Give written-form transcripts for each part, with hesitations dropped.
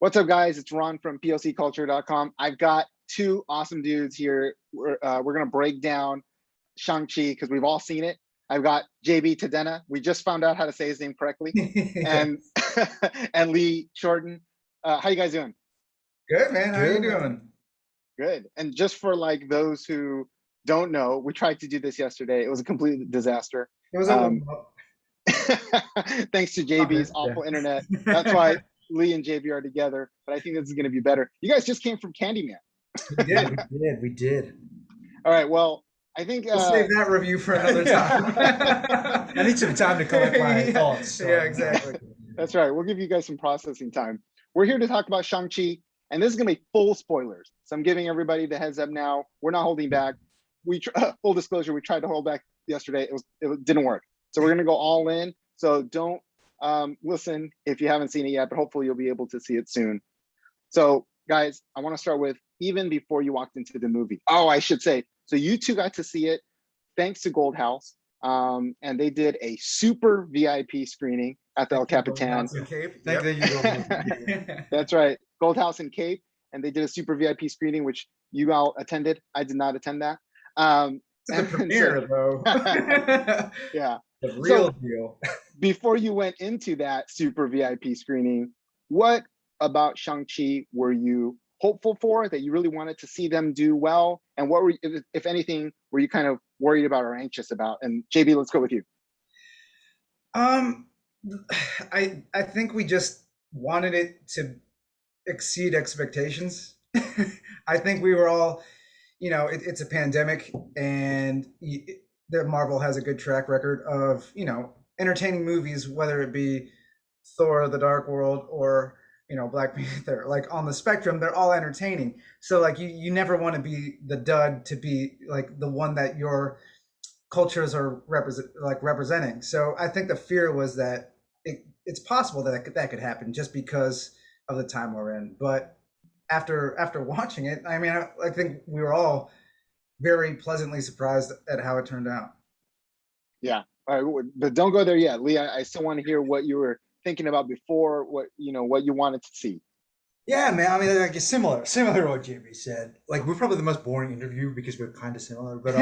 What's up, guys? It's Ron from POCculture.com. I've got two awesome dudes here. We're going to break down Shang-Chi because we've all seen it. I've got JB Tadena. We just found out how to say his name correctly. And and Lee Shorten. How you guys doing? Good, man. How you doing? Good. And just for like those who don't know, we tried to do this yesterday. It was a complete disaster. It was a thanks to JB's awful internet. That's why Lee and JB are together, but I think this is going to be better. You guys just came from Candyman. We did. All right. Well, I think we'll save that review for another time. I need some time to collect my thoughts. So. Yeah, exactly. That's right. We'll give you guys some processing time. We're here to talk about Shang-Chi, and this is going to be full spoilers. So I'm giving everybody the heads up now. We're not holding back. Full disclosure, we tried to hold back yesterday. It didn't work. So we're going to go all in. So don't listen if you haven't seen it yet, but hopefully you'll be able to see it soon. So guys, I want to start with even before you walked into the movie. Oh, I should say, so you two got to see it thanks to Gold House. And they did a super VIP screening at the El Capitan. That's right, Gold House in Cape. And they did a super VIP screening, which you all attended. I did not attend that. It's the premiere, though. Yeah. The real deal. Before you went into that super VIP screening, what about Shang-Chi were you hopeful for, that you really wanted to see them do well? And what were, if anything, were you kind of worried about or anxious about? And JB, let's go with you. I think we just wanted it to exceed expectations. I think we were all, it's a pandemic, and that Marvel has a good track record of, entertaining movies, whether it be Thor, The Dark World, or, Black Panther. Like, on the spectrum, they're all entertaining. So like you never want to be the dud, to be like the one that your cultures are representing. So I think the fear was that it's possible that could happen just because of the time we're in. But after watching it, I mean, I think we were all very pleasantly surprised at how it turned out. Yeah. All right, but don't go there yet, Lee. I still want to hear what you were thinking about before, what you wanted to see. Yeah, man. I mean, like, similar to what JB said. Like, we're probably the most boring interview because we're kind of similar. But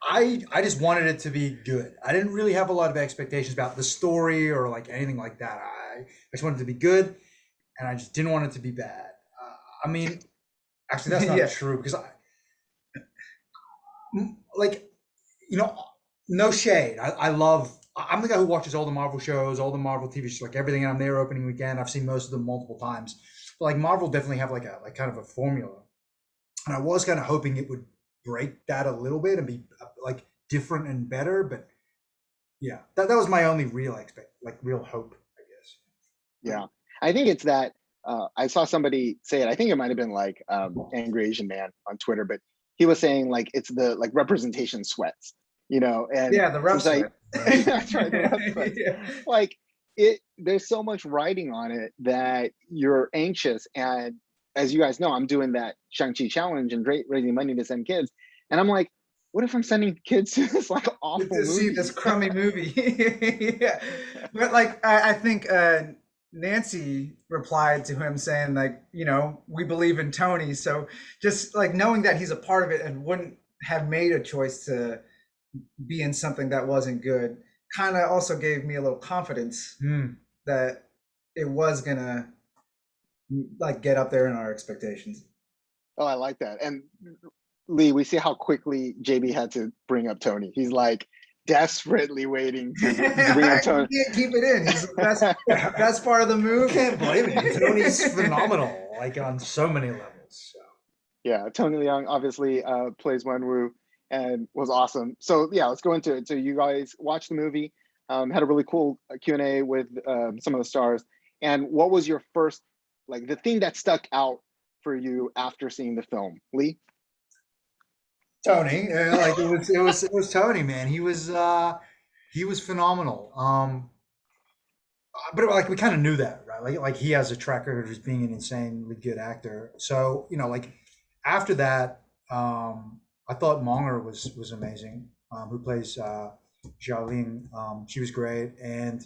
I just wanted it to be good. I didn't really have a lot of expectations about the story or like anything like that. I just wanted it to be good, and I just didn't want it to be bad. I mean, actually, that's not true, because no shade. I'm the guy who watches all the Marvel shows, all the Marvel TV shows, like everything. And I'm there opening weekend. I've seen most of them multiple times. But like, Marvel definitely have like kind of a formula. And I was kind of hoping it would break that a little bit and be like different and better. But yeah, that was my only real hope, I guess. Yeah, I think it's that. I saw somebody say it. I think it might have been like Angry Asian Man on Twitter, but he was saying like it's the like representation sweats, and yeah, the rep sweat. Like, that's right, the rep sweats. Yeah. Like there's so much writing on it that you're anxious. And as you guys know, I'm doing that Shang-Chi challenge and raising money to send kids, and I'm like, what if I'm sending kids to this like awful movie? See this crummy movie? Yeah, but like I think Nancy replied to him saying like, we believe in Tony. So just like knowing that he's a part of it and wouldn't have made a choice to be in something that wasn't good kind of also gave me a little confidence that it was gonna like get up there in our expectations. Oh, I like that. And Lee, we see how quickly JB had to bring up Tony. He's like desperately waiting to bring up Tony. He can't keep it in. That's part of the movie. Can't blame it. Tony's phenomenal, like on so many levels. So. Yeah, Tony Leung obviously plays Wenwu and was awesome. So yeah, let's go into it. So you guys watched the movie, had a really cool Q&A with some of the stars. And what was your first, like the thing that stuck out for you after seeing the film, Lee? Tony, like it was Tony, man. He was phenomenal. But like we kind of knew that, right? Like he has a track record of just being an insanely good actor. So like after that, I thought Monger was amazing. Who plays Xiaoling? She was great, and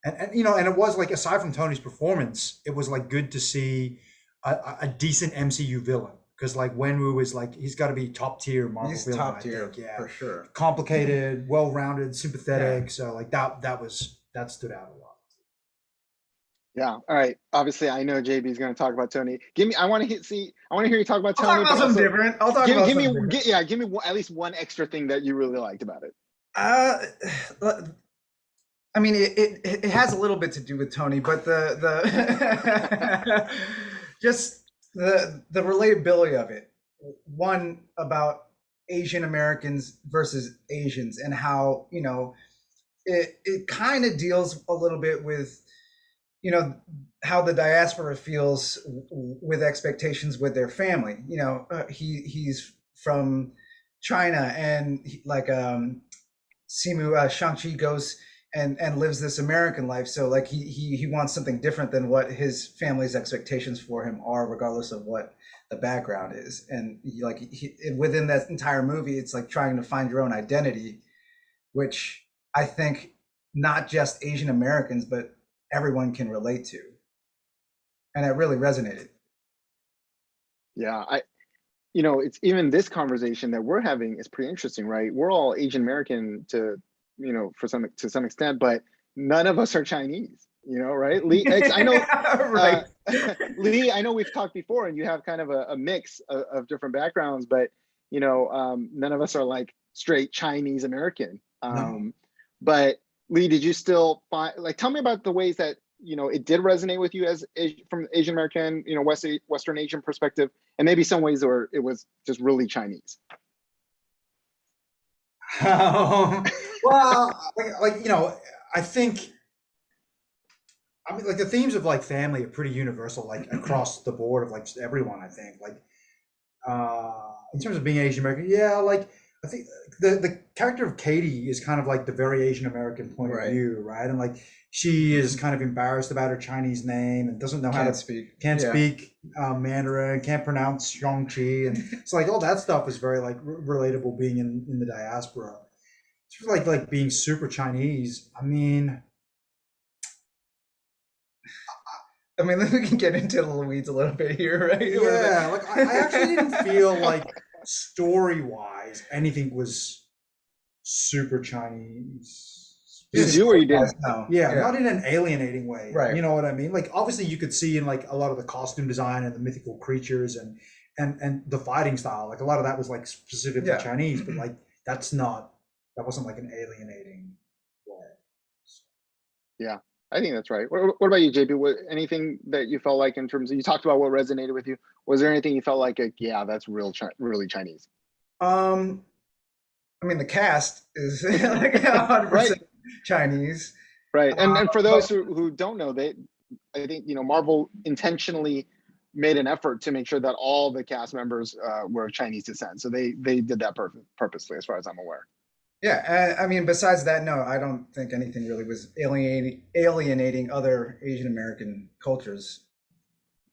And you know, and it was like, aside from Tony's performance, it was like good to see a decent MCU villain, because like Wenwu is like, he's got to be top tier Marvel He's villain, top I tier think. Yeah, for sure. complicated, well rounded, sympathetic. So like that stood out a lot. Yeah. All right. Obviously, I know JB is going to talk about Tony. Give me. I want to hear you talk about I'll talk Tony, about but something also different. I'll talk give about give me something different. give me at least one extra thing that you really liked about it. I mean, it has a little bit to do with Tony, but the just the relatability of it. One, about Asian Americans versus Asians, and how, you know, it kind of deals a little bit with, you know, how the diaspora feels with expectations with their family. You know, he's from China, and Shang-Chi goes and lives this American life. So like he wants something different than what his family's expectations for him are, regardless of what the background is. And within that entire movie, it's like trying to find your own identity, which I think not just Asian Americans, but everyone can relate to. And it really resonated. Yeah. It's even this conversation that we're having is pretty interesting, right? We're all Asian American to some extent, but none of us are Chinese, right? Lee, I know, Right. Lee, I know we've talked before, and you have kind of a mix of different backgrounds, but none of us are like straight Chinese American. No. But Lee, did you still find, like, tell me about the ways that it did resonate with you as from Asian American, Western Asian perspective, and maybe some ways where it was just really Chinese. Well, I think, I mean, like, the themes of like family are pretty universal, like across the board of like just everyone. I think, like, in terms of being Asian American, yeah, like I think the character of Katie is kind of like the very Asian American point of Right. view, right? And like, she is kind of embarrassed about her Chinese name and doesn't know how to Can't speak Mandarin, can't pronounce Shang-Chi, and it's like all that stuff is very like relatable being in the diaspora. It's like being super Chinese. I mean, we can get into the weeds a little bit here, right? yeah, like I actually didn't feel like story-wise anything was super Chinese. Did you or you didn't? No. Yeah, not in an alienating way. Right. You know what I mean? Like, obviously you could see in like a lot of the costume design and the mythical creatures and the fighting style, like a lot of that was like specifically Chinese, but like that wasn't like an alienating way. Yeah, I think that's right. What about you, JB? Anything that you felt like, in terms of, you talked about what resonated with you? Was there anything you felt like, yeah, that's really Chinese? The cast is like 100% right. Chinese. Right. And for those who don't know, I think, Marvel intentionally made an effort to make sure that all the cast members were of Chinese descent. So they did that purposely, as far as I'm aware. Yeah, besides that, no, I don't think anything really was alienating other Asian American cultures.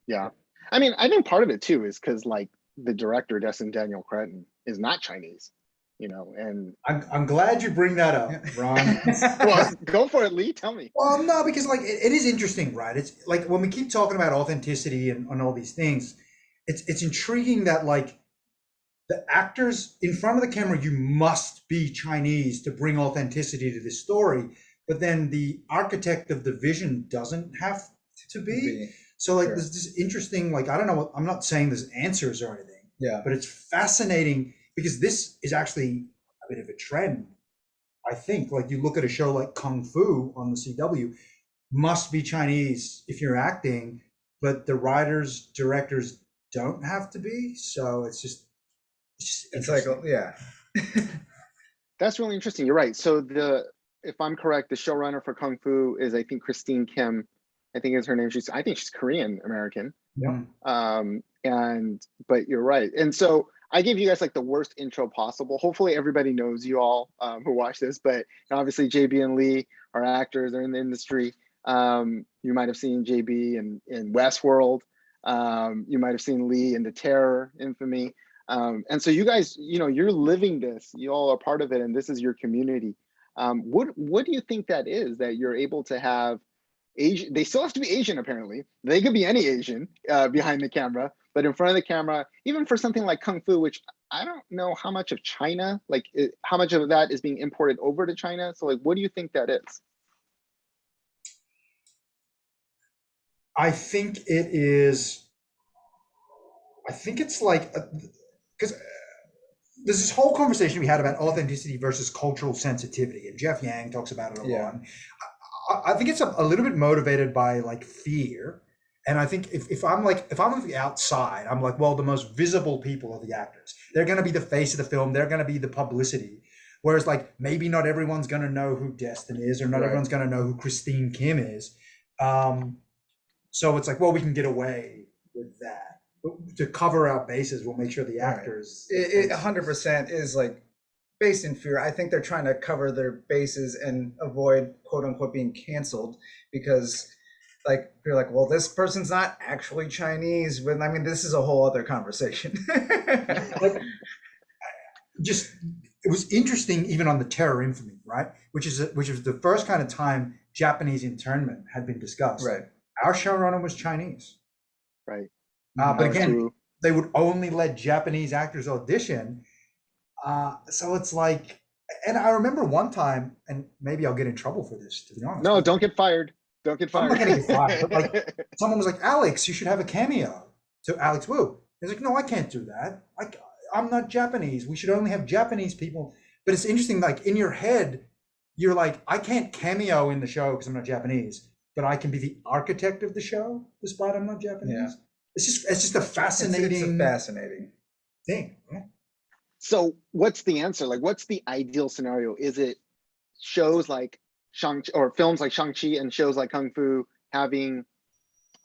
Yeah. I think part of it too is because, like, the director, Destin Daniel Cretton, is not Chinese. And I'm glad you bring that up, Ron. Well, go for it, Lee. Tell me. Well, no, because like it is interesting, right? It's like, when we keep talking about authenticity and all these things, it's intriguing that like the actors in front of the camera, you must be Chinese to bring authenticity to this story, but then the architect of the vision doesn't have to be. So like, there's this interesting, like, I don't know, I'm not saying there's answers or anything, but it's fascinating, because this is actually a bit of a trend. I think, like, you look at a show like Kung Fu on the CW, must be Chinese if you're acting, but the writers, directors don't have to be. So it's like, yeah. That's really interesting. You're right. So if I'm correct, the showrunner for Kung Fu is, I think, Christine Kim. I think is her name. I think she's Korean American. Yeah. But you're right. And so I gave you guys like the worst intro possible. Hopefully everybody knows you all who watch this, but obviously JB and Lee are actors, they're in the industry. You might have seen JB in Westworld. You might have seen Lee in The Terror, Infamy. And so you guys, you're living this, you all are part of it, and this is your community. What do you think that is, that you're able to have Asian? They still have to be Asian, apparently. They could be any Asian behind the camera, but in front of the camera, even for something like Kung Fu, which I don't know how much of China, like how much of that is being imported over to China. So like, what do you think that is? I think it is. I think it's like, because there's this whole conversation we had about authenticity versus cultural sensitivity, and Jeff Yang talks about it a lot. I think it's a little bit motivated by like fear. And I think if I'm on the outside, I'm like, well, the most visible people are the actors. They're going to be the face of the film. They're going to be the publicity. Whereas like maybe not everyone's going to know who Destin is, or not everyone's going to know who Christine Kim is. So it's like, well, we can get away with that. But to cover our bases, we'll make sure the actors. It 100% is like based in fear. I think they're trying to cover their bases and avoid quote unquote being canceled, because like you're like, well, this person's not actually Chinese. But I mean, this is a whole other conversation. Just it was interesting, even on the Terror Infamy, right? Which was the first kind of time Japanese internment had been discussed. Right. Our showrunner was Chinese. Right. But again, they would only let Japanese actors audition. So it's like, and I remember one time, and maybe I'll get in trouble for this, to be honest. No, don't get fired. Don't get fired. I'm not gonna get fired. But like, someone was like, Alex, you should have a cameo to Alex Wu. He's like, no, I can't do that. I'm not Japanese. We should only have Japanese people. But it's interesting, like in your head, you're like, I can't cameo in the show because I'm not Japanese, but I can be the architect of the show despite I'm not Japanese. Yeah. It's just a fascinating, it's a fascinating thing. Right? So what's the answer? Like, what's the ideal scenario? Is it shows like Shang-Chi, or films like Shang-Chi and shows like Kung Fu having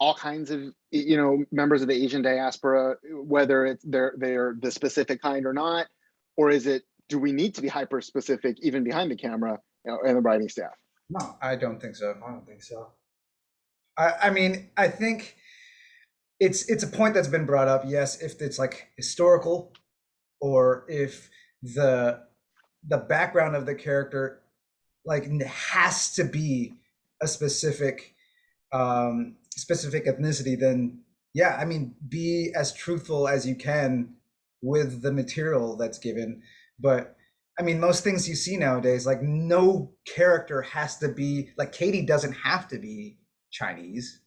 all kinds of, you know, members of the Asian diaspora, whether it's they're the specific kind or not? Or is it, do we need to be hyper specific even behind the camera, you know, and the writing staff? No, I don't think so. I don't think so. I mean, I think it's a point that's been brought up. Yes, if it's like historical, or if the background of the character like has to be a specific ethnicity, then yeah, I mean, be as truthful as you can with the material that's given. But I mean, most things you see nowadays, like no character has to be like, Katie doesn't have to be Chinese,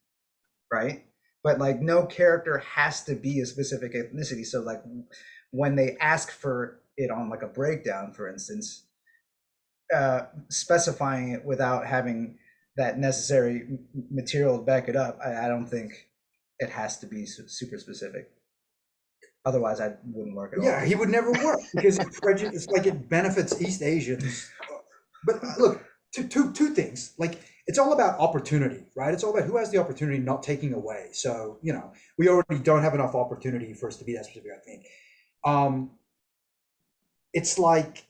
right? But like no character has to be a specific ethnicity. So like when they ask for it on like a breakdown, for instance, specifying it without having that necessary material to back it up, I don't think it has to be super specific. Otherwise, I wouldn't work at all. Yeah, he would never work because it's like it benefits East Asians. But look, two things. Like, it's all about opportunity, right? It's all about who has the opportunity, not taking away. So, you know, we already don't have enough opportunity for us to be that specific, I think. It's like,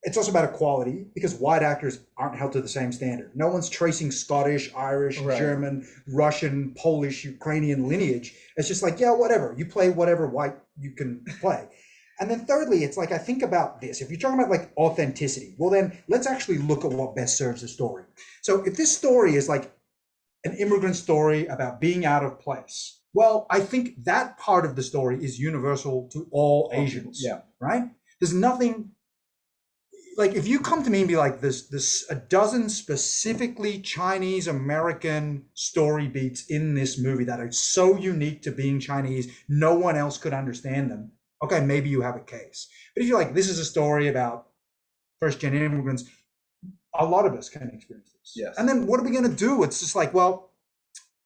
it's also about equality, because white actors aren't held to the same standard. No one's tracing Scottish, Irish, German, Russian, Polish, Ukrainian lineage. It's just like, yeah, whatever. You play whatever white you can play. And then thirdly, it's like, I think about this. If you're talking about like authenticity, well, then let's actually look at what best serves the story. So if this story is like an immigrant story about being out of place, well, I think that part of the story is universal to all Asians. Yeah. Right? There's nothing, like if you come to me and be like, this a dozen specifically Chinese American story beats in this movie that are so unique to being Chinese, no one else could understand them. Okay, maybe you have a case. But if you're like, this is a story about first-gen immigrants, a lot of us can experience this. Yes. And then what are we going to do? It's just like, well,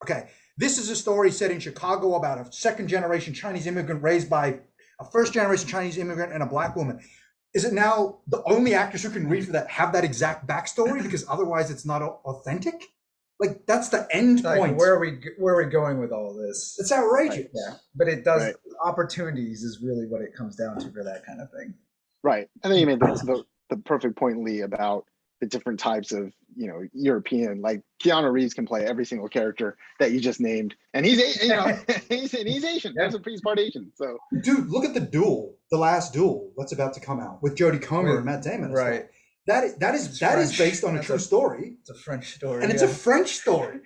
okay, this is a story set in Chicago about a second-generation Chinese immigrant raised by a first-generation Chinese immigrant and a Black woman. Is it now the only actors who can read for that have that exact backstory, because otherwise it's not authentic? Like, that's the end point. Where are we going with all this? It's outrageous. Like, yeah, but it does. Right. Opportunities is really what it comes down to for that kind of thing. Right. And then you made the perfect point, Lee, about the different types of, you know, European, like Keanu Reeves can play every single character that you just named, and he's, you know, he's Asian. Yeah. He's part Asian. So, dude, look at the last duel that's about to come out with Jodie Comer and Matt Damon. Right. that is based on a true story. It's a French story, and it's a French story,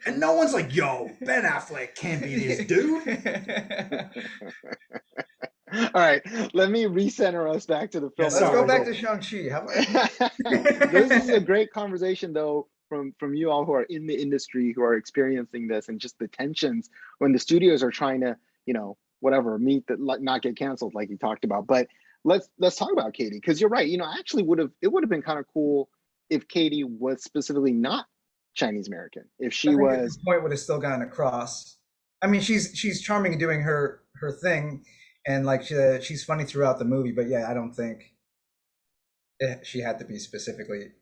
and no one's like, "Yo, Ben Affleck can't be this dude." All right, let me recenter us back to the film. Let's go back to Shang-Chi. How about this is a great conversation, though, from you all who are in the industry, who are experiencing this, and just the tensions when the studios are trying to, whatever, meet that, not get canceled, like you talked about. But let's talk about Katie, because you're right. Actually, it would have been kind of cool if Katie was specifically not Chinese American. If she was, the point would have still gotten across. I mean, she's charming doing her thing, and like she's funny throughout the movie. But yeah, I don't think she had to be specifically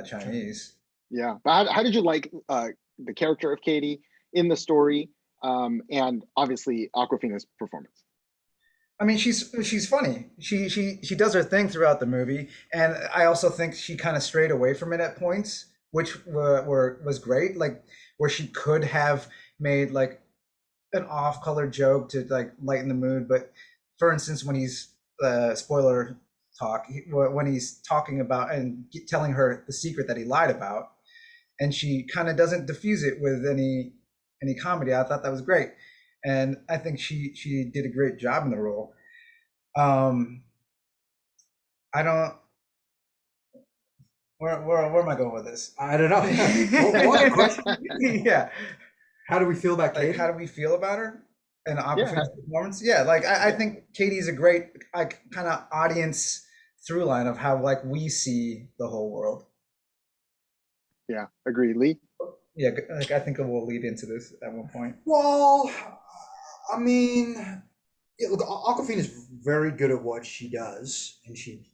Chinese. Yeah, but how did you like the character of Katie in the story, and obviously Awkwafina's performance? I mean, she's funny. She does her thing throughout the movie, and I also think she kind of strayed away from it at points, which was great. Like where she could have made like an off-color joke to like lighten the mood, but for instance, when he's spoiler talk, when he's talking about and telling her the secret that he lied about, and she kind of doesn't diffuse it with any comedy. I thought that was great, and I think she did a great job in the role. I don't. Where am I going with this? I don't know. What question? Yeah. How do we feel about Katie? How do we feel about her and Awkwafina's performance? Yeah, like I think Katie's a great like kind of audience through line of how like we see the whole world. Yeah, agreed. Lee? Yeah, like I think we'll lead into this at one point. Well, I mean, look, Awkwafina is very good at what she does, and she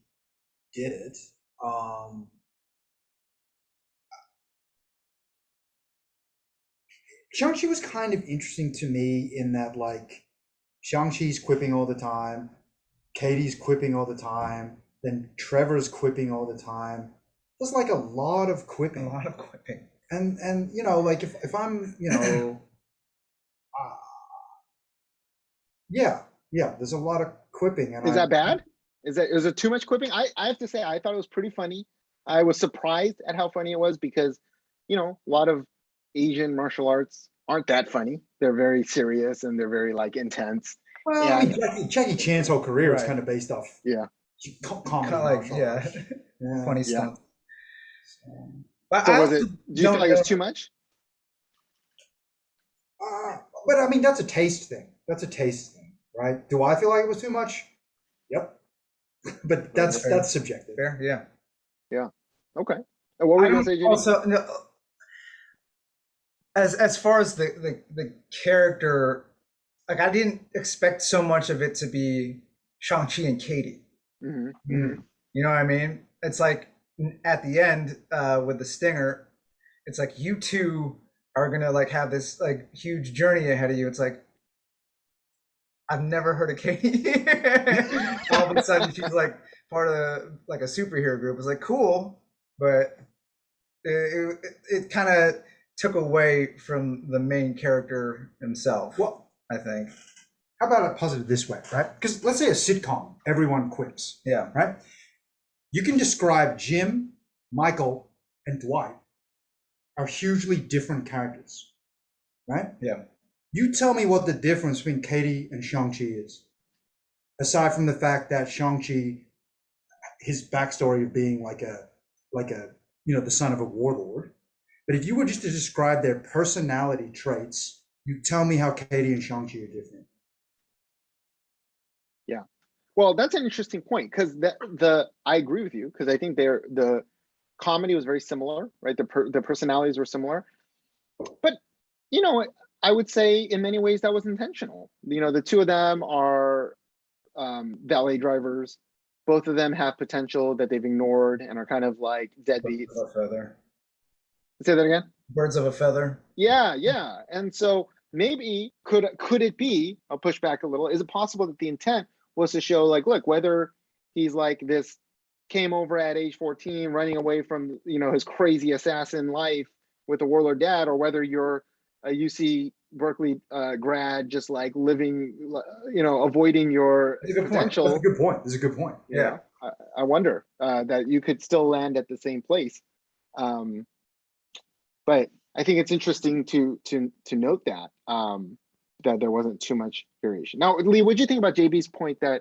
did it. Shang-Chi was kind of interesting to me in that, like, Shang-Chi's quipping all the time, Katie's quipping all the time, then Trevor's quipping all the time. There's like a lot of quipping. A lot of quipping. And like if I'm, yeah, there's a lot of quipping. And is that bad? Is it too much quipping? I have to say, I thought it was pretty funny. I was surprised at how funny it was because, a lot of Asian martial arts aren't that funny. They're very serious and they're very like intense. Well, I mean, Jackie Chan's whole career is kind of based off comedy, funny stuff. So do you feel like it was too much? But I mean, that's a taste thing. Right? Do I feel like it was too much? Yep. But that's subjective. Fair, yeah. Yeah. Okay. And what were you gonna say, Judy? Also, as far as the character, like I didn't expect so much of it to be Shang-Chi and Katie. Mm-hmm. Mm-hmm. You know what I mean? It's like at the end with the stinger, it's like you two are gonna like have this like huge journey ahead of you. It's like I've never heard of Katie. All of a sudden she's like part of like a superhero group. It's like cool, but it kind of took away from the main character himself. Well, I think. How about I posit it this way, right? Because let's say a sitcom, everyone quips. Yeah. Right? You can describe Jim, Michael, and Dwight are hugely different characters. Right? Yeah. You tell me what the difference between Katie and Shang-Chi is. Aside from the fact that Shang-Chi, his backstory of being like a the son of a warlord. But if you were just to describe their personality traits, you tell me how Katie and Shang-Chi are different. Yeah. Well, that's an interesting point because I agree with you because I think the comedy was very similar, right? The personalities were similar. But I would say in many ways that was intentional. The two of them are valet drivers. Both of them have potential that they've ignored and are kind of like deadbeats. Birds of a feather. Say that again? Birds of a feather. Yeah. And so maybe could it be, I'll push back a little, is it possible that the intent was to show like, look, whether he's like this came over at age 14 running away from his crazy assassin life with a warlord dad, or whether you see Berkeley grad, just like living, avoiding your That's a good point. potential. That's a good point. That's a good point. Yeah, I wonder that you could still land at the same place. But I think it's interesting to note that that there wasn't too much variation. Now, Lee, what do you think about JB's point that,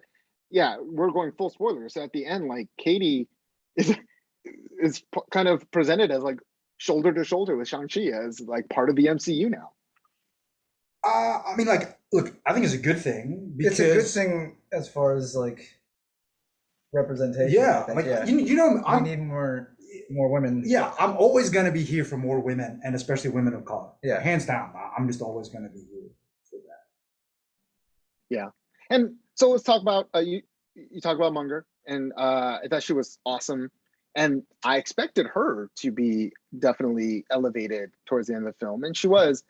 yeah, we're going full spoilers. So at the end, like Katie is kind of presented as like shoulder to shoulder with Shang-Chi as like part of the MCU now. I mean, like, look, I think it's a good thing because it's a good thing as far as like representation. Yeah, I think. like Yeah. we need more women. Yeah, I'm always going to be here for more women, and especially women of color. Yeah, hands down, I'm just always going to be here for that. Yeah, and so let's talk about you talk about Monger, and I thought she was awesome, and I expected her to be definitely elevated towards the end of the film, and she was.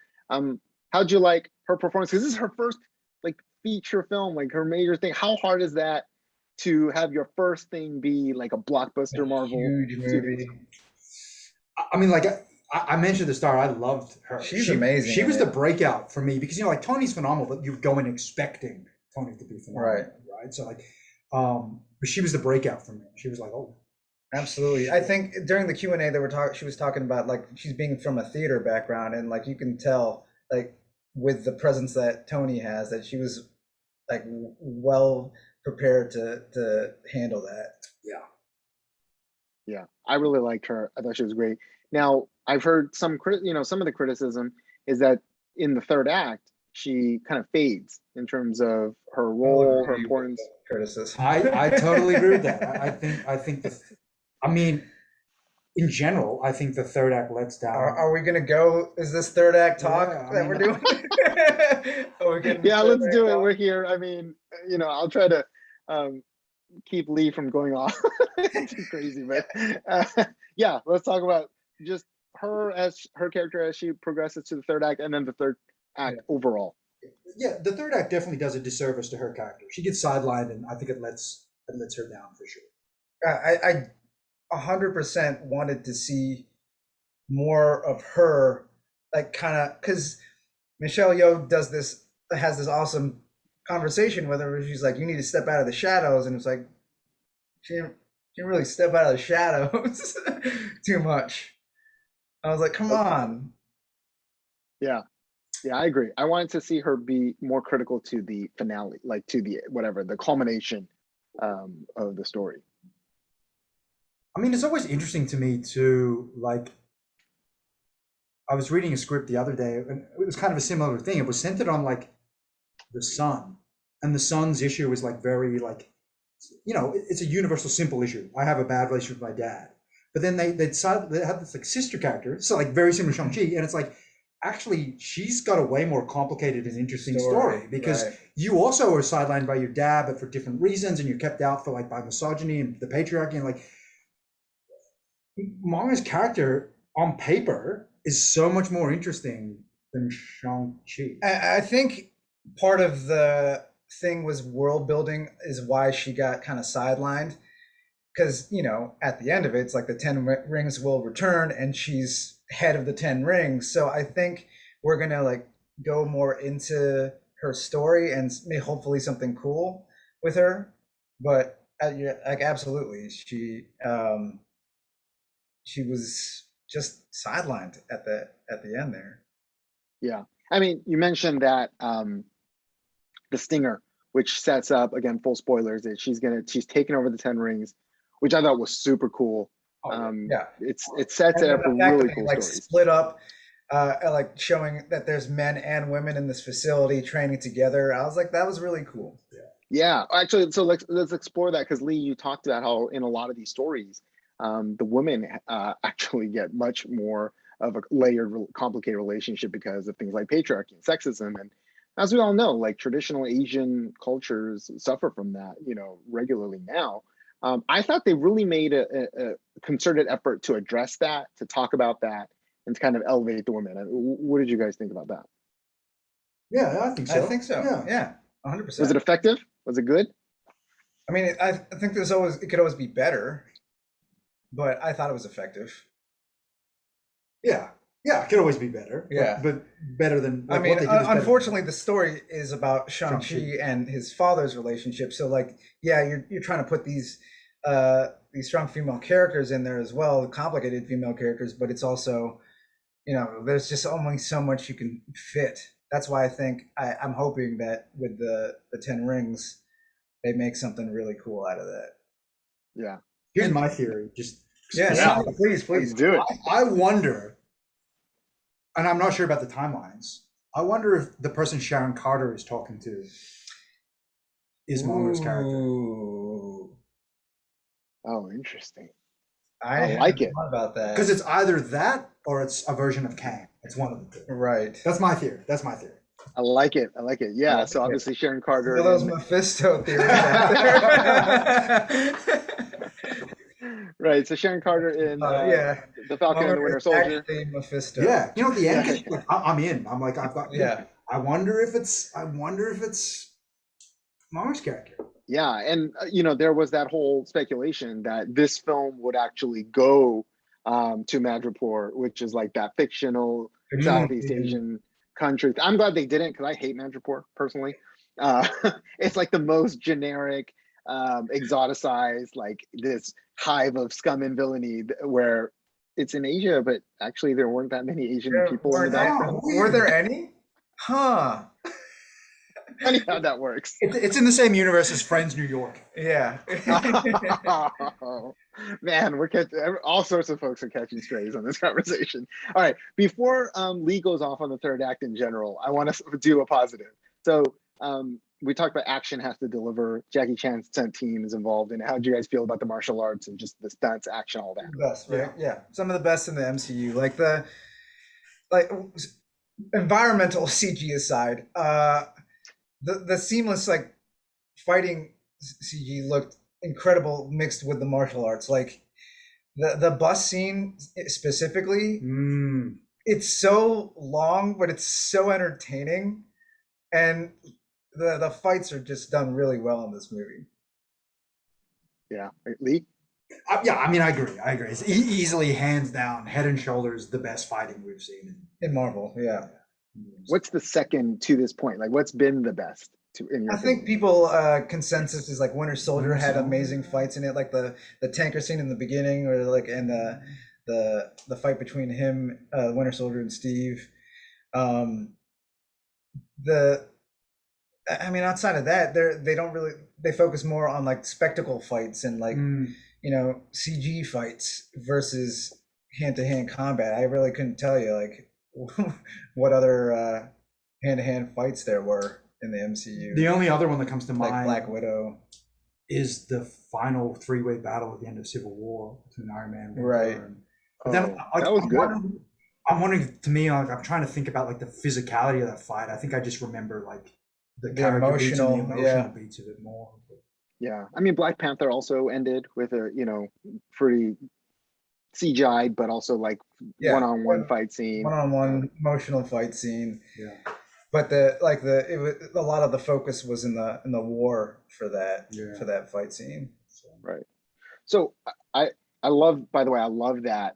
How'd you like her performance? Because this is her first like feature film, like her major thing. How hard is that to have your first thing be like a blockbuster Marvel huge movie? I mean, like I mentioned at the start, I loved her. She's amazing. She was the breakout for me because like Tony's phenomenal, but you're going expecting Tony to be phenomenal, right? So like, but she was the breakout for me. She was like, oh, absolutely. I think during the Q&A she was talking about like she's being from a theater background, and like you can tell like with the presence that Tony has that she was like well prepared to handle that. Yeah, I really liked her. I thought she was great. Now I've heard some some of the criticism is that in the third act she kind of fades in terms of her role, her importance. Criticism. I totally agree with that. I think I mean, in general, I think the third act lets down. Are we gonna go? Is this third act talk that we're doing? Yeah, let's do it. We're here. I mean, I'll try to keep Lee from going off too crazy, but yeah, let's talk about just her character as she progresses to the third act, and then the third act overall. Yeah, the third act definitely does a disservice to her character. She gets sidelined, and I think it lets her down for sure. I 100% wanted to see more of her, like kind of because Michelle Yeoh has this awesome conversation with her where she's like, you need to step out of the shadows, and it's like she didn't really step out of the shadows too much. I was like, come on. Yeah, I agree. I wanted to see her be more critical to the finale, like to the culmination of the story. I mean, it's always interesting to me to like. I was reading a script the other day, and it was kind of a similar thing. It was centered on like the son, and the son's issue was like very like, it's a universal simple issue. I have a bad relationship with my dad, but then they decided they have this like sister character, so like very similar to Shang-Chi, and it's like actually she's got a way more complicated and interesting story because you also are sidelined by your dad, but for different reasons, and you're kept out for like by misogyny and the patriarchy, and like Monger's character on paper is so much more interesting than Shang-Chi. I think part of the thing was world building is why she got kind of sidelined, because at the end of it, it's like the 10 rings will return and she's head of the 10 rings. So I think we're gonna like go more into her story and hopefully something cool with her. But like absolutely, she was just sidelined at the end there. Yeah, I mean, you mentioned that the stinger, which sets up again full spoilers that she's taking over the 10 rings, which I thought was super cool. It sets it up for really cool like stories. Split up, like showing that there's men and women in this facility training together. I was like, that was really cool. Yeah, actually, so let's explore that, because Lee, you talked about how in a lot of these stories, the women actually get much more of a layered, complicated relationship because of things like patriarchy and sexism. And as we all know, like traditional Asian cultures suffer from that, regularly now. I thought they really made a concerted effort to address that, to talk about that, and to kind of elevate the women. What did you guys think about that? Yeah, I think so. Yeah, 100%. Was it effective? Was it good? I mean, I think it could always be better, but I thought it was effective. Yeah, Yeah, it could always be better. Yeah. but better than. I Like, mean, what they did is better. unfortunately, the story is about Shang-Chi Shang-Chi. and his father's relationship. So, like, yeah, you're trying to put these strong female characters in there as well, complicated female characters, but it's also, there's just only so much you can fit. That's why I think I'm hoping that with the 10 rings, they make something really cool out of that. Yeah. Here's my theory. Just Yeah, please. Let's do it. I wonder, and I'm not sure about the timelines. I wonder if the person Sharon Carter is talking to is Monger's character. Ooh. Oh, interesting. I like it. thought about that. Because it's either that or it's a version of Kang. It's one of the two. Right. That's my theory. I like it. Yeah. like So it. obviously Sharon Carter. All those Mephisto theories out there. Right. So Sharon Carter in the Falcon and the Winter Soldier. Actually Mephisto. Yeah. You know, at the end, like, I'm in. I'm like, I've got. Yeah. I wonder if it's Monger's character. Yeah, and there was that whole speculation that this film would actually go to Madripoor, which is like that fictional Southeast Asian country. I'm glad they didn't, because I hate Madripoor personally. It's like the most generic, exoticized, like this hive of scum and villainy, where it's in Asia, but actually there weren't that many Asian people in the background. Were there any? Huh. Funny how that works. It's in the same universe as Friends New York. Yeah. Oh, man, we're catching all sorts of folks are catching strays on this conversation. All right, before Lee goes off on the third act in general, I want to do a positive. So we talked about action has to deliver. Jackie Chan's stunt team is involved in it. How do you guys feel about the martial arts and just the stunts, action, all that? Best, right? Yeah. Some of the best in the MCU. Like environmental CG aside, the seamless like fighting CG looked incredible mixed with the martial arts. Like the bus scene specifically, it's so long, but it's so entertaining, and the fights are just done really well in this movie. Yeah, Lee. Yeah, I mean, I agree. It's easily, hands down, head and shoulders the best fighting we've seen in Marvel. Yeah. What's the second to this point? Like, what's been the best? I think people consensus is like Winter Soldier had amazing fights in it, like the tanker scene in the beginning, or like and the fight between him, Winter Soldier, and Steve. I mean, outside of that, they focus more on like spectacle fights and like CG fights versus hand-to-hand combat. I really couldn't tell you like what other hand-to-hand fights there were in the MCU. The only other one that comes to mind, like Black Widow, is the final three-way battle at the end of Civil War between Iron Man. Right. But then, like, that was good. I'm wondering, to me, like, I'm trying to think about like the physicality of that fight. I think I just remember like the emotional beats of it more. Yeah, I mean, Black Panther also ended with a pretty CGI'd, but also like one-on-one fight scene, one-on-one emotional fight scene. Yeah. But a lot of the focus was in the war for that fight scene. Right. So I love, by the way, I love that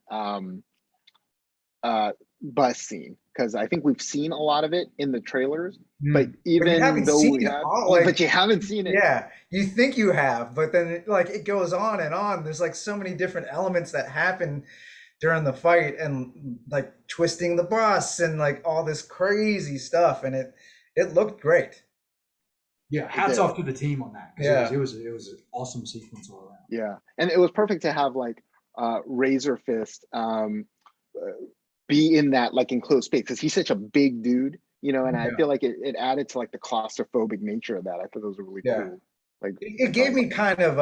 bus scene, because I think we've seen a lot of it in the trailers, but even though we have, but you haven't seen it. Yeah, you think you have, but then like it goes on and on. There's like so many different elements that happen during the fight, and like twisting the bus and like all this crazy stuff, and it looked great. Yeah, hats off to the team on that. Yeah, it was an awesome sequence all around. Yeah, and it was perfect to have like Razor Fist be in that like enclosed space, because he's such a big dude, and I feel like it added to like the claustrophobic nature of that. I thought those were really cool. Like it gave me kind of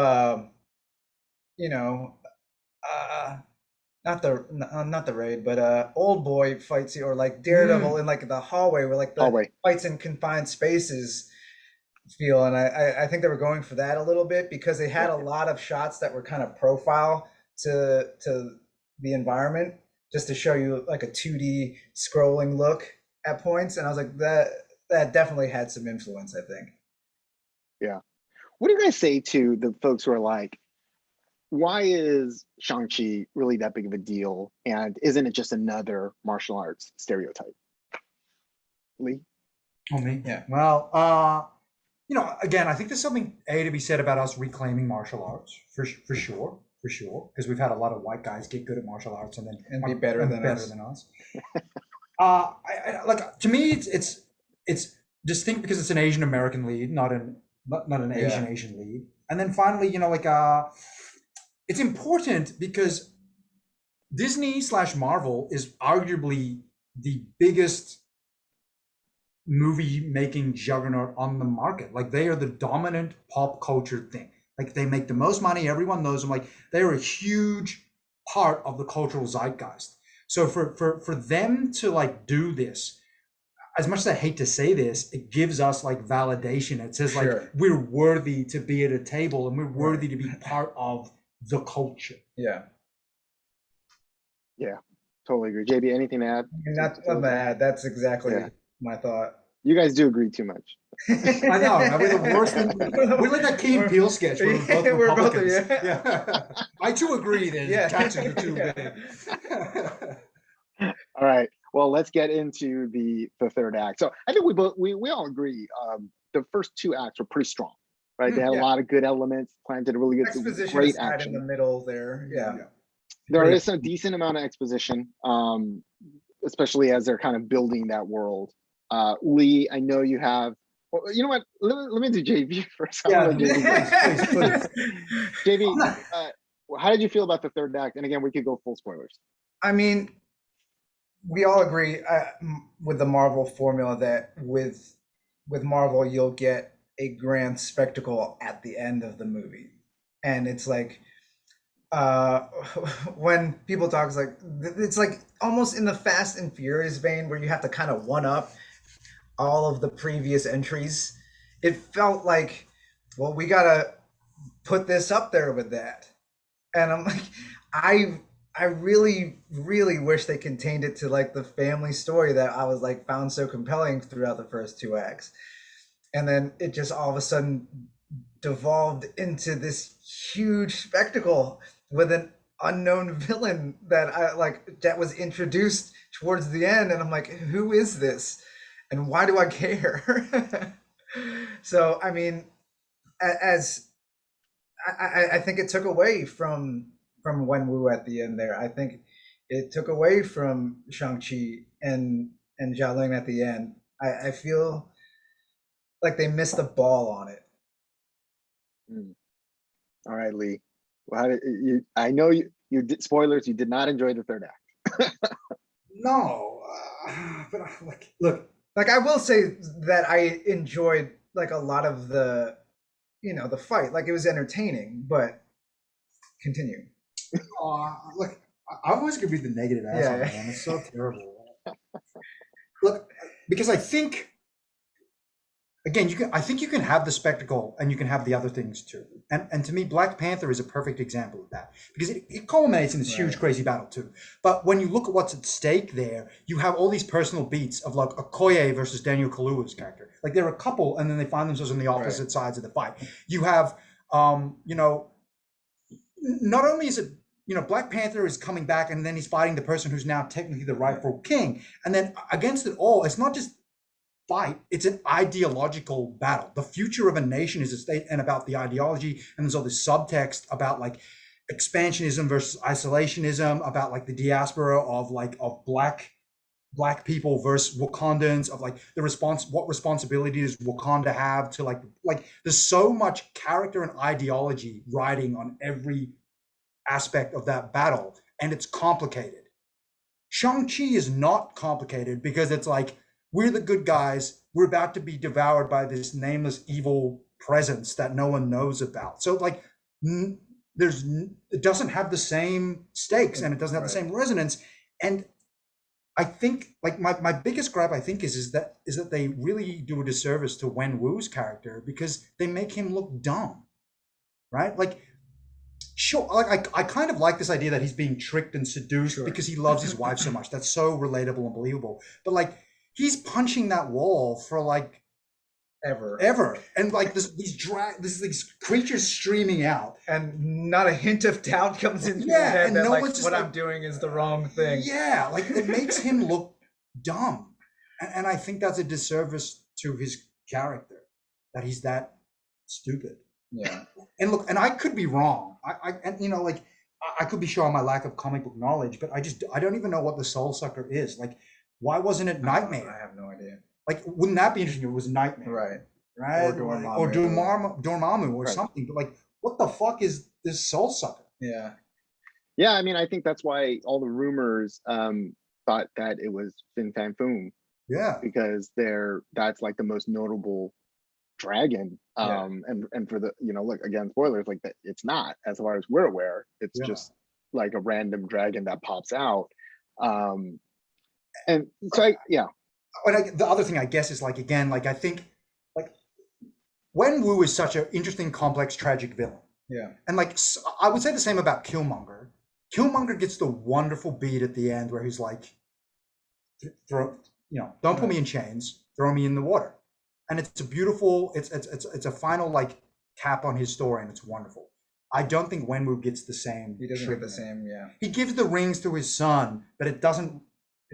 not the Raid, but Old Boy fights, or like Daredevil in like the hallway, where like the fights in confined spaces feel. And I think they were going for that a little bit, because they had a lot of shots that were kind of profile to the environment, just to show you like a 2D scrolling look at points. And I was like, that definitely had some influence, I think. Yeah. What do you guys say to the folks who are like, why is Shang-Chi really that big of a deal? And isn't it just another martial arts stereotype? Lee? Oh, me? Yeah. Well, again, I think there's something to be said about us reclaiming martial arts for sure, because we've had a lot of white guys get good at martial arts and then be better than us. Like, to me, it's distinct because it's an Asian American lead, not an Asian lead. And then finally, it's important because Disney/Marvel is arguably the biggest movie making juggernaut on the market. Like, they are the dominant pop culture thing. Like, they make the most money, everyone knows them. Like, they are a huge part of the cultural zeitgeist. So for them to like do this, as much as I hate to say this, it gives us like validation. It says like we're worthy to be at a table and we're worthy to be part of the culture. Yeah. Yeah, totally agree. JB, anything to add? Not to add. That's exactly my thought. You guys do agree too much. I know. We're the worst. We're like that Key and Peele sketch. We're both Republicans. I too agree that taxes are too big. All right. Well, let's get into the third act. So I think we all agree. The first two acts were pretty strong, right? They had a lot of good elements, planted a really good, great action in the middle there. Yeah. There is a decent amount of exposition, especially as they're kind of building that world. Lee, I know you have. Well, you know what? Let me do JB first. Yeah, please. JB, how did you feel about the third act? And again, we could go full spoilers. I mean, we all agree with the Marvel formula that with Marvel, you'll get a grand spectacle at the end of the movie, and it's like when people talk, it's like almost in the Fast and Furious vein, where you have to kind of one up all of the previous entries. It felt like, well, we gotta put this up there with that, and I'm like, I really, really wish they contained it to like the family story that I was like found so compelling throughout the first two acts. And then it just all of a sudden devolved into this huge spectacle with an unknown villain that was introduced towards the end. And I'm like, who is this? And why do I care? So, I mean, I think it took away from Wenwu at the end there. I think it took away from Shang-Chi and Xiaoling at the end. I feel like they missed the ball on it. All right, Lee. Well, how did you? I know you did spoilers. You did not enjoy the third act. No, but look. Like, I will say that I enjoyed like a lot of the fight. Like, it was entertaining, but continue. Look, I always could be the negative asshole, man. It's so terrible. Look, because I think, again, I think you can have the spectacle and you can have the other things too. And to me, Black Panther is a perfect example of that, because it culminates in this huge, crazy battle too. But when you look at what's at stake there, you have all these personal beats of like Okoye versus Daniel Kaluuya's character. Like, they're a couple and then they find themselves on the opposite sides of the fight. You have, not only is it, Black Panther is coming back and then he's fighting the person who's now technically the rightful king. And then against it all, it's not just fight, it's an ideological battle. The future of a nation is a state and about the ideology. And there's all this subtext about like expansionism versus isolationism, about like the diaspora of black people versus Wakandans, of like what responsibility does Wakanda have to like there's so much character and ideology riding on every aspect of that battle, and it's complicated. Shang-Chi is not complicated because it's like, we're the good guys, we're about to be devoured by this nameless evil presence that no one knows about. So like, it doesn't have the same stakes and it doesn't have the same resonance. And I think like my biggest gripe, I think, is that they really do a disservice to Wenwu's character because they make him look dumb, right? Like, sure, like I kind of like this idea that he's being tricked and seduced because he loves his wife so much. That's so relatable and believable. But like, he's punching that wall for like ever. And like these creatures streaming out, and not a hint of doubt comes into his head that like what I'm doing is the wrong thing. Yeah, like it makes him look dumb, and I think that's a disservice to his character, that he's that stupid. Yeah. And look, and I could be wrong. And you know, like I could be showing my lack of comic book knowledge, but I don't even know what the Soul Sucker is. Like, why wasn't it Nightmare? I have no idea. Like, wouldn't that be interesting if it was Nightmare? Right. Or Dormammu or something. But like, what the fuck is this Soul Sucker? Yeah. Yeah, I mean, I think that's why all the rumors thought that it was Fin Fan Foom. Yeah. Because that's like the most notable dragon. And for the, you know, look, again, spoilers, like that, it's not, as far as we're aware, it's just like a random dragon that pops out. And so But the other thing, I guess, is like, again, like I think like Wenwu is such an interesting, complex, tragic villain. Yeah. And like I would say the same about Killmonger. Killmonger gets the wonderful beat at the end where he's like, don't put me in chains, throw me in the water. And it's a beautiful, it's a final like cap on his story, and it's wonderful. I don't think Wenwu gets the same. He doesn't get the same, yeah. He gives the rings to his son, but it doesn't,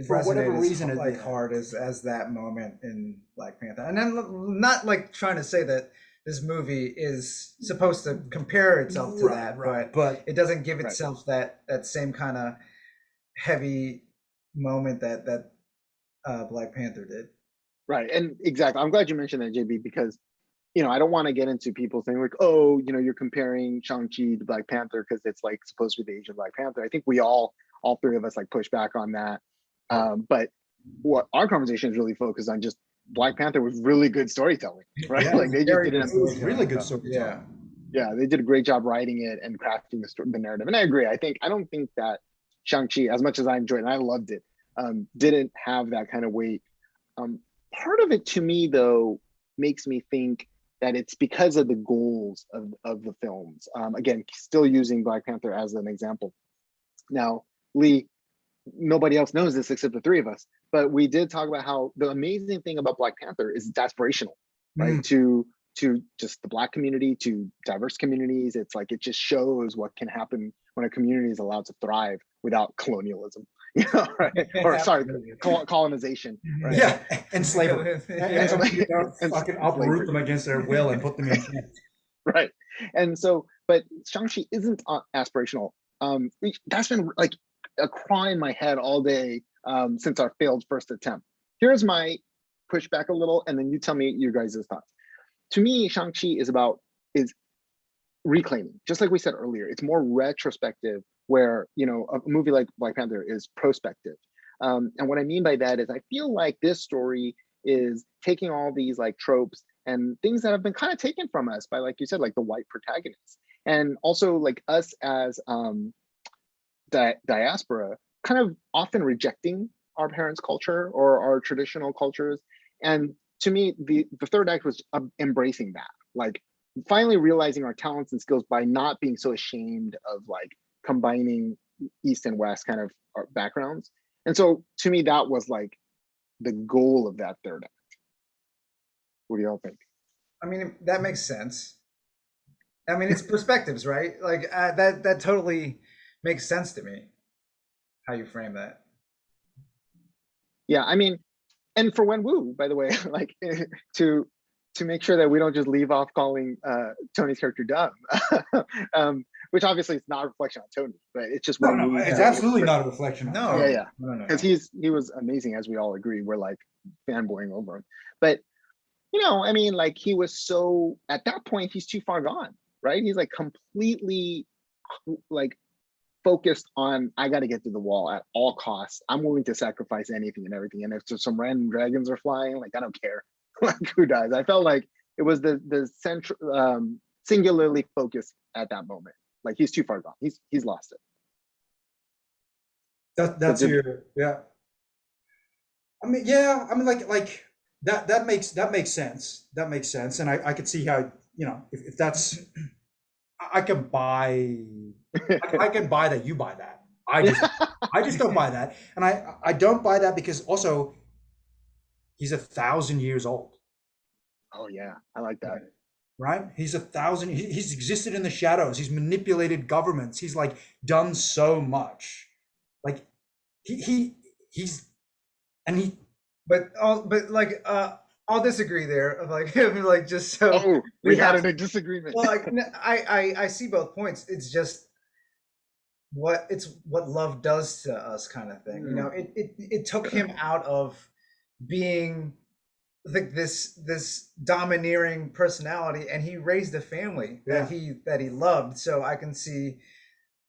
for whatever reason, it's like hard as that moment in Black Panther. And I'm not like trying to say that this movie is supposed to compare itself to that, but it doesn't give itself that same kind of heavy moment that Black Panther did. Right, and exactly. I'm glad you mentioned that, JB, because you know, I don't want to get into people saying like, oh, you know, you're comparing Shang-Chi to Black Panther because it's like supposed to be the Asian Black Panther. I think we all three of us like push back on that. But what our conversation is really focused on, just Black Panther was really good storytelling, right? Yeah, like they just did really good storytelling. Yeah, they did a great job writing it and crafting the narrative. And I agree. I don't think that Shang-Chi, as much as I enjoyed it and I loved it, didn't have that kind of weight. Part of it, to me, though, makes me think that it's because of the goals of the films. Again, still using Black Panther as an example. Now, Lee, nobody else knows this except the three of us, but we did talk about how the amazing thing about Black Panther is it's aspirational, right? To just the Black community, to diverse communities. It's like, it just shows what can happen when a community is allowed to thrive without colonialism. You know, right? Or sorry, colonization. Right? Yeah, and slavery. And fucking uproot them against their will and put them in camp. Right. And so, but Shang-Chi isn't aspirational. That's been like a cry in my head all day since our failed first attempt. Here's my pushback a little, and then you tell me your guys' thoughts. To me, Shang-Chi is reclaiming, just like we said earlier. It's more retrospective, where, you know, a movie like Black Panther is prospective. And what I mean by that is I feel like this story is taking all these like tropes and things that have been kind of taken from us by, like you said, like the white protagonists, and also like us as diaspora, kind of often rejecting our parents' culture or our traditional cultures. And to me, the third act was embracing that, like finally realizing our talents and skills by not being so ashamed of like combining East and West kind of backgrounds. And so to me, that was like the goal of that third act. What do y'all think? I mean, that makes sense. I mean, it's perspectives, right? Like that totally makes sense to me, how you frame that. Yeah, I mean, and for Wenwu, by the way, like to make sure that we don't just leave off calling Tony's character dumb, which obviously it's not a reflection on Tony, but it's just no, it's absolutely not a reflection on Tony. Because he was amazing, as we all agree. We're like fanboying over him, but you know, I mean, like he was so, at that point he's too far gone, right? He's like completely like focused on, I got to get to the wall at all costs. I'm willing to sacrifice anything and everything, and if there's some random dragons are flying, like I don't care. Like who dies? I felt like it was the central, singularly focused at that moment. Like he's too far gone. He's lost it. That's your, yeah. I mean, yeah. I mean, like that makes sense. That makes sense, and I could see how, you know, if that's, I can buy that. You buy that. I just don't buy that, and I don't buy that because also he's 1,000 years old. Oh yeah, I like that. Right? He's he's existed in the shadows. He's manipulated governments. He's like done so much. Like he's and he I'll disagree there. Like just so Oh, we we had have a disagreement. well, like I see both points. It's just what love does to us, kind of thing. You know, it took him out of being like this domineering personality, and he raised a family Yeah. that he loved. So I can see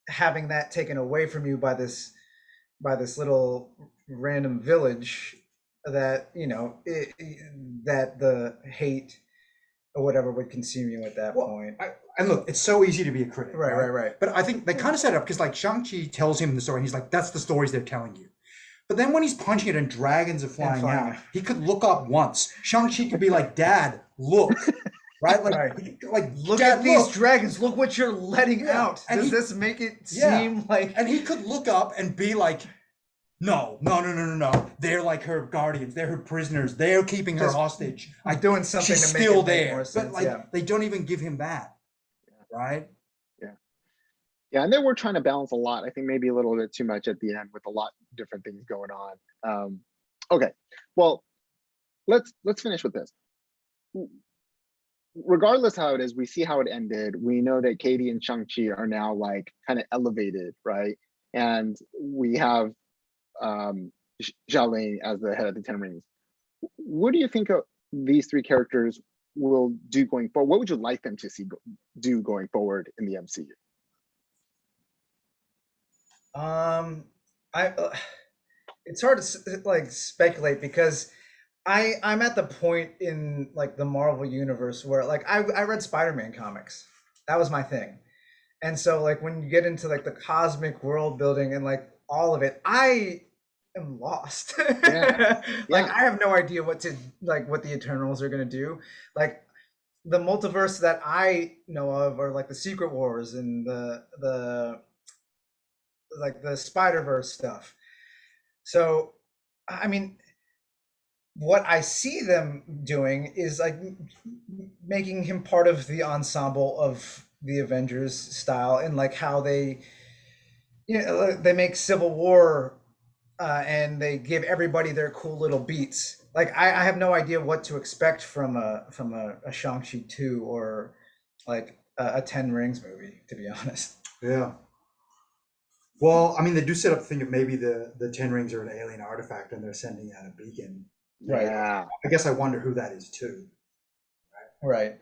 having that taken away from you by this little random village that that the hate or whatever would consume you at that point. And look, it's so easy to be a critic. Right. But I think they kind of set it up because like Shang-Chi tells him the story and he's like, that's the stories they're telling you. But then when he's punching it and dragons are flying out, he could look up once. Shang-Chi could be like, Dad, look. Right? Like look Dad, at these dragons. Look what you're letting out. Does this make it seem like... And he could look up and be like, no. They're like her guardians. They're her prisoners. They're keeping her hostage. I'm doing something She's to make still it there. make more sense. But they don't even give him that. Right? Yeah, and they were trying to balance a lot. I think maybe a little bit too much at the end with a lot of different things going on. Okay, well, let's finish with this. Regardless how it is, we see how it ended. We know that Katie and Shang-Chi are now like kind of elevated, right? And we have Xiaoling as the head of the Ten Rings. What do you think of these three characters will do going forward? What would you like them to do going forward in the MCU? It's hard to like speculate because I'm at the point in like the Marvel universe where like I read Spider-Man comics. That was my thing. And so like when you get into like the cosmic world building and like all of it, I am lost. Like I have no idea what the Eternals are gonna do. Like the multiverse that I know of are like the Secret Wars and the Spider-Verse stuff. So, I mean, what I see them doing is like making him part of the ensemble of the Avengers style, and like how they make Civil War and they give everybody their cool little beats. Like I have no idea what to expect from a Shang-Chi 2 or like a Ten Rings movie, to be honest. Yeah. Well, I mean, they do set up the thing of maybe the Ten Rings are an alien artifact and they're sending out a beacon. Right. Yeah. I guess I wonder who that is too. Right.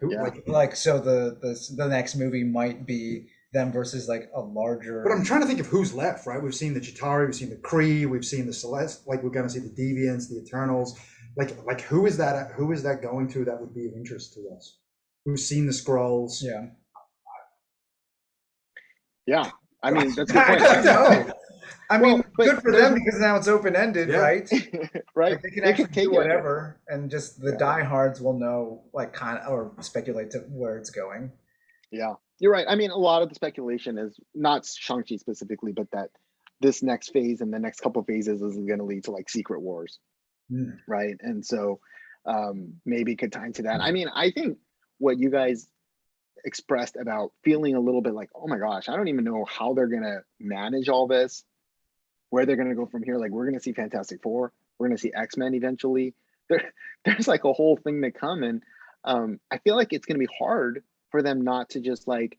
Like so the next movie might be them versus like a larger... But I'm trying to think of who's left, right? We've seen the Chitauri, we've seen the Kree, we've seen the Celeste, like we're going to see the Deviants, the Eternals. Like who is that going to that would be of interest to us? Who's seen the Skrulls? Yeah. I mean, that's a good point. I know. I mean, good for them because now it's open-ended, right? Right. Like they can actually do whatever, and just the diehards will know, like, kind of, or speculate to where it's going. Yeah, you're right. I mean, a lot of the speculation is not Shang-Chi specifically, but that this next phase and the next couple of phases is going to lead to like Secret Wars, right? And so maybe could tie into that. I mean, I think what you guys expressed about feeling a little bit like, oh my gosh, I don't even know how they're going to manage all this, where they're going to go from here. Like we're going to see Fantastic Four, we're going to see X-Men eventually. There's like a whole thing to come. And I feel like it's going to be hard for them not to just like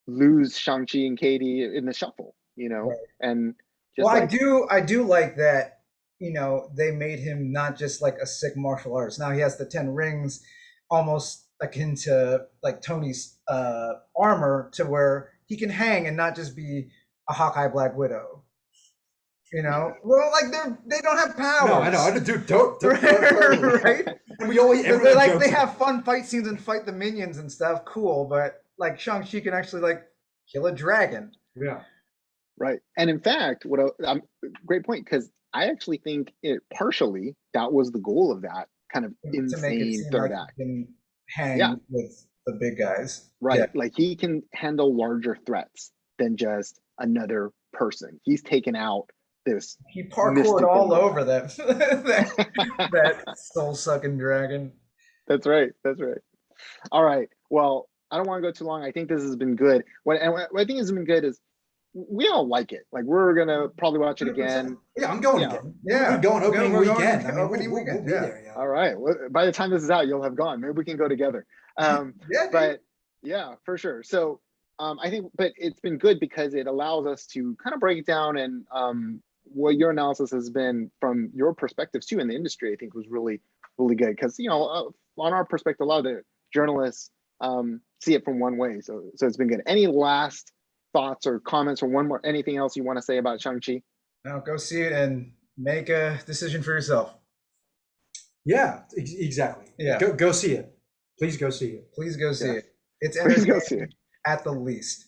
lose Shang-Chi and Katie in the shuffle, Right. And just I do like that, they made him not just like a sick martial artist. Now he has the 10 rings, almost akin to like Tony's armor, to where he can hang and not just be a Hawkeye Black Widow. Well, like they don't have powers. No, I know. I don't right? And we always they have fun fight scenes and fight the minions and stuff. Cool, but like Shang-Chi can actually like kill a dragon. Yeah. Right. And in fact, great point, because I actually think partially that was the goal of that kind of insane third act. Hang with the big guys. Right. Yeah. Like he can handle larger threats than just another person. He's taken out this. He parkoured all over them. that soul-sucking dragon. That's right. That's right. All right. Well, I don't want to go too long. I think this has been good. What I think has been good is we all like it. Like we're gonna probably watch it 100%. again. Yeah, I'm going Yeah. again. Yeah. We're going opening We're going weekend. I mean, opening we'll weekend, be yeah. there. Yeah. All right. Well, by the time this is out, you'll have gone. Maybe we can go together. Yeah, dude. But yeah, for sure. So I think, but it's been good because it allows us to kind of break it down and what your analysis has been from your perspectives too in the industry. I think was really, really good because on our perspective, a lot of the journalists see it from one way. So it's been good. Any last thoughts or comments or anything else you want to say about Shang-Chi? No, go see it and make a decision for yourself. Yeah, exactly. Yeah. Go see it. Please go see it. Please go see it. It's Please go see entertaining it. at the least.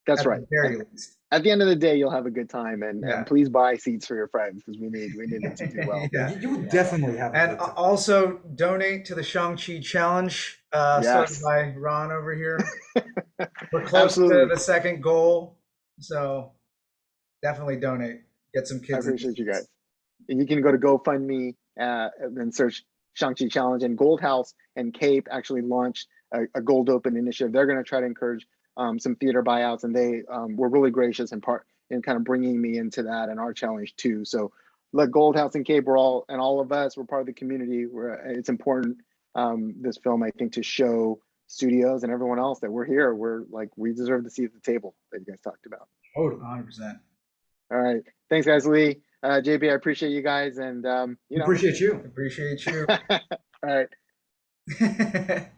That's At right. the very least. At the end of the day, you'll have a good time, and Yeah. please buy seats for your friends because we need it to do well. Yeah. You would definitely have a And good time. also donate to the Shang-Chi challenge started by Ron over here. We're close Absolutely. to the second goal, so definitely donate. Get some kids. I appreciate you guys. And you can go to GoFundMe and search Shang-Chi Challenge. And Gold House and Cape actually launched a Gold Open initiative. They're going to try to encourage some theater buyouts, and they were really gracious in kind of bringing me into that and our challenge too. So, look, Gold House and Cape, all of us, we're part of the community. It's important this film, I think, to show studios and everyone else that we're here. We deserve the seat at the table that you guys talked about. Oh, 100%. All right. Thanks, guys. Lee, JB, I appreciate you guys. And, Appreciate you. Appreciate you. All right.